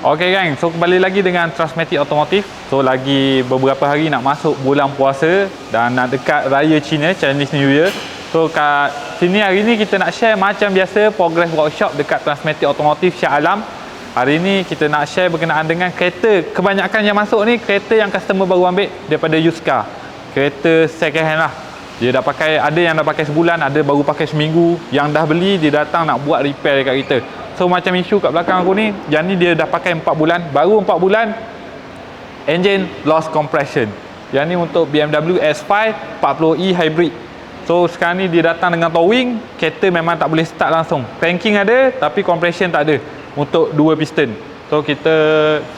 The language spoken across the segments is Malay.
Okey gang, so kembali lagi dengan Trustmatic Automotive. So lagi beberapa hari nak masuk bulan puasa dan nak dekat Raya Cina, Chinese New Year. So kat sini hari ni kita nak share macam biasa progress workshop dekat Trustmatic Automotive Shah Alam. Hari ni kita nak share berkenaan dengan kereta. Kebanyakan yang masuk ni kereta yang customer baru ambil daripada used car. Kereta second hand lah. Dia dah pakai, ada yang dah pakai sebulan, ada baru pakai seminggu. Yang dah beli dia datang nak buat repair dekat kita. So macam isu kat belakang aku ni, yang ni dia dah pakai 4 bulan, baru 4 bulan engine lost compression. Yang ni untuk BMW S5 40e hybrid. So sekarang ni dia datang dengan towing, kereta memang tak boleh start langsung. Cranking ada tapi compression tak ada untuk 2 piston. So kita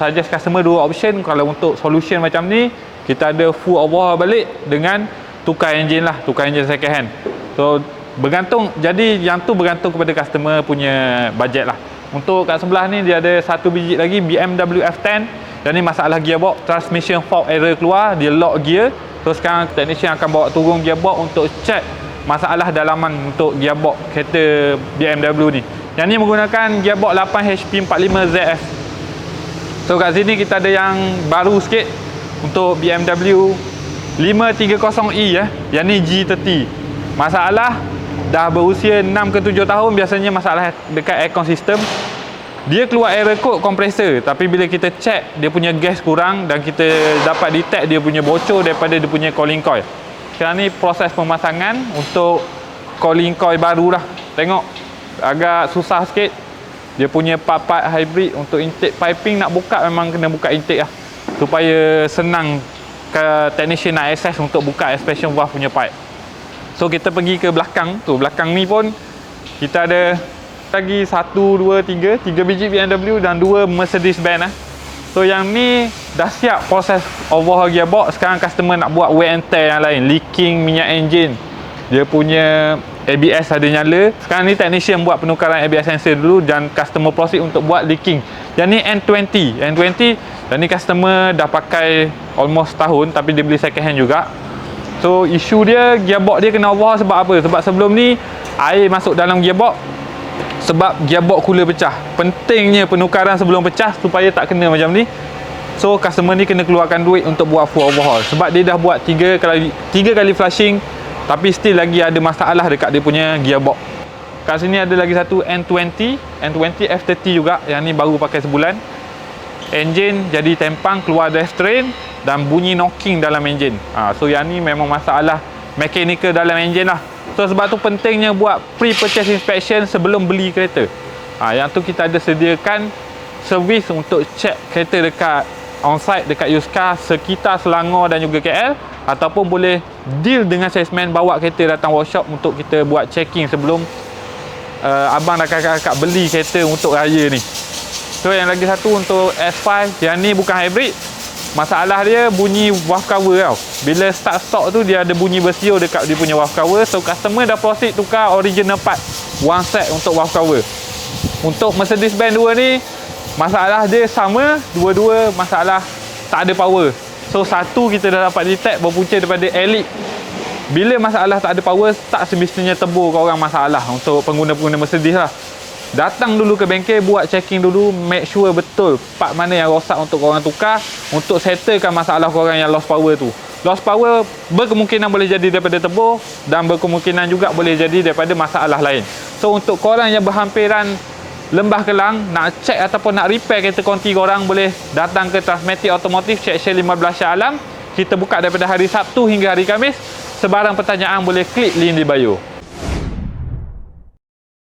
suggest customer 2 option. Kalau untuk solution macam ni, kita ada full overhaul balik dengan tukar engine lah, tukar engine second hand. So bergantung, jadi yang tu bergantung kepada customer punya budget lah. Untuk kat sebelah ni dia ada satu biji lagi BMW F10. Dan ni masalah gearbox, transmission fault error keluar, dia lock gear. So sekarang technician akan bawa turun gearbox untuk check masalah dalaman untuk gearbox kereta BMW ni. Yang ni menggunakan gearbox 8 HP 45 ZF. So kat sini kita ada yang baru sikit untuk BMW 530e Yang ni G30. Masalah dah berusia 6 ke 7 tahun, biasanya masalah dekat aircon system. Dia keluar error code kompresor, tapi bila kita check dia punya gas kurang dan kita dapat detect dia punya bocor daripada dia punya cooling coil. Sekarang ni proses pemasangan untuk cooling coil baru lah. Tengok agak susah sikit. Dia punya part-part hybrid untuk intake piping nak buka memang kena buka intake lah, supaya senang ke technician nak access untuk buka expansion valve punya pipe. So kita pergi ke belakang tu, belakang ni pun kita ada lagi 1, 2, 3 biji BMW dan 2 Mercedes-Benz lah. So yang ni dah siap proses overhaul gearbox. Sekarang customer nak buat wear and tear yang lain, leaking minyak enjin, dia punya ABS ada nyala. Sekarang ni technician buat penukaran ABS sensor dulu dan customer proceed untuk buat leaking. Yang ni N20 dan ni customer dah pakai almost tahun tapi dia beli second hand juga. So isu dia, gearbox dia kena overhaul sebab apa? Sebab sebelum ni air masuk dalam gearbox sebab gearbox cooler pecah. Pentingnya penukaran sebelum pecah supaya tak kena macam ni. So customer ni kena keluarkan duit untuk buat full overhaul. Sebab dia dah buat 3 kali flushing tapi still lagi ada masalah dekat dia punya gearbox. Kat sini ada lagi satu N20 F30 juga. Yang ni baru pakai sebulan. Engine jadi tempang, keluar drive train dan bunyi knocking dalam engine. So yang ni memang masalah mechanical dalam engine lah. So sebab tu pentingnya buat pre-purchase inspection sebelum beli kereta. Yang tu kita ada sediakan servis untuk check kereta dekat on-site, dekat used car sekitar Selangor dan juga KL. Ataupun boleh deal dengan salesman, bawa kereta datang workshop untuk kita buat checking sebelum abang dan kakak-kakak beli kereta untuk raya ni. So yang lagi satu untuk S5, yang ni bukan hybrid. Masalah dia bunyi valve cover tau. Bila start stock tu dia ada bunyi bersio dekat dia punya valve cover. So customer dah proceed tukar original part, one set untuk valve cover. Untuk Mercedes-Benz 2 ni masalah dia sama, dua-dua masalah tak ada power. So satu kita dah dapat detect berpunca daripada Elite. Bila masalah tak ada power, tak semestinya tebur ke orang masalah untuk pengguna-pengguna Mercedes lah. Datang dulu ke bengkel, buat checking dulu, make sure betul part mana yang rosak untuk korang tukar, untuk settlekan masalah korang yang lost power tu. Lost power berkemungkinan boleh jadi daripada tebur dan berkemungkinan juga boleh jadi daripada masalah lain. So untuk korang yang berhampiran Lembah Kelang, nak check ataupun nak repair kereta konti korang, boleh datang ke Trustmatic Automotive Section 15 Shah Alam. Kita buka daripada hari Sabtu hingga hari Khamis. Sebarang pertanyaan boleh klik link di bio.